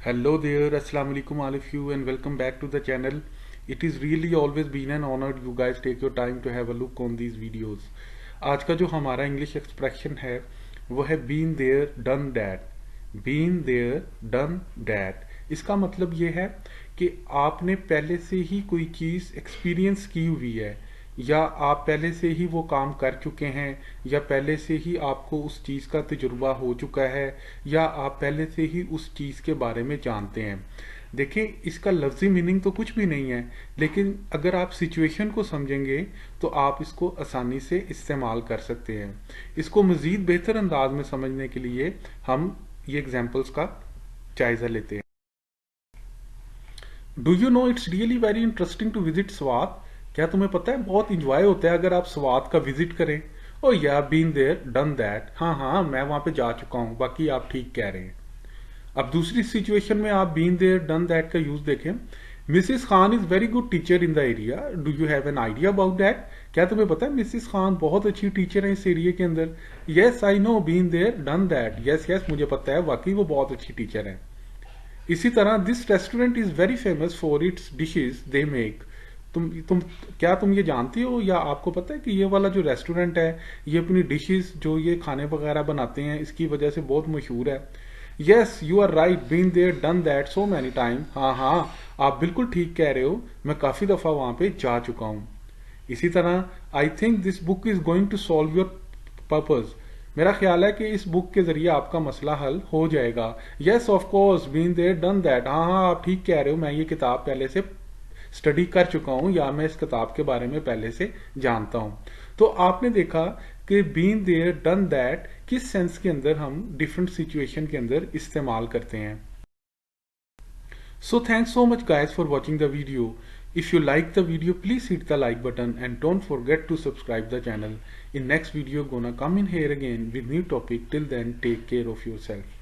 Hello there, Assalamu alaikum all of you and welcome back to the channel. It is really always been an honor you guys take your time to have a look on these videos. आज का जो हमारा English expression है वो है been there done that. Been there done that. इसका मतलब ये है कि आपने पहले से ही कोई चीज़ एक्सपीरियंस की हुई है, या आप पहले से ही वो काम कर चुके हैं, या पहले से ही आपको उस चीज़ का तजुर्बा हो चुका है, या आप पहले से ही उस चीज़ के बारे में जानते हैं। देखें, इसका लफ्ज़ी मीनिंग तो कुछ भी नहीं है, लेकिन अगर आप सिचुएशन को समझेंगे तो आप इसको आसानी से इस्तेमाल कर सकते हैं। इसको मज़ीद बेहतर अंदाज में समझने के लिए हम ये एग्जाम्पल्स का जायज़ा लेते हैं। Do you know it's really very interesting to visit Swat. क्या तुम्हें पता है बहुत इंजॉय होता है अगर आप स्वात का विजिट करें। ओ या बीन देयर डन दैट। हाँ हाँ, मैं वहां पे जा चुका हूं। बाकी आप ठीक कह रहे हैं। अब दूसरी सिचुएशन में आप बीन देयर डन दैट का यूज देखें। Mrs Khan is very good teacher in the area. Do you have an idea about that. क्या तुम्हें पता है मिसिस खान बहुत अच्छी टीचर है इस एरिया के अंदर। Yes I know been there done that. Yes yes, मुझे पता है, वाकई वो बहुत अच्छी टीचर है। इसी तरह this restaurant is very famous for its dishes they make. तुम ये जानती हो या आपको पता है कि ये वाला जो रेस्टोरेंट है ये अपनी डिशेस जो ये खाने वगैरह बनाते हैं इसकी वजह से बहुत मशहूर है। Yes you are right, been there done that so many time. हाँ हाँ, आप बिल्कुल ठीक कह रहे हो, मैं काफी दफा वहां पे जा चुका हूँ। इसी तरह I think this book is going to solve your purpose. मेरा ख्याल है कि इस बुक के जरिए आपका मसला हल हो जाएगा। Yes of course, been there done that. हाँ हाँ, आप ठीक कह रहे हो, मैं ये किताब पहले से स्टडी कर चुका हूं, या मैं इस किताब के बारे में पहले से जानता हूं। तो आपने देखा कि बीन देयर डन दैट किस सेंस के अंदर हम डिफरेंट सिचुएशन के अंदर इस्तेमाल करते हैं। So thanks so much guys for watching the video. If you like the video, please hit the like button and don't forget to subscribe the channel. In next video gonna come in here again with new topic. Till then, take care of yourself.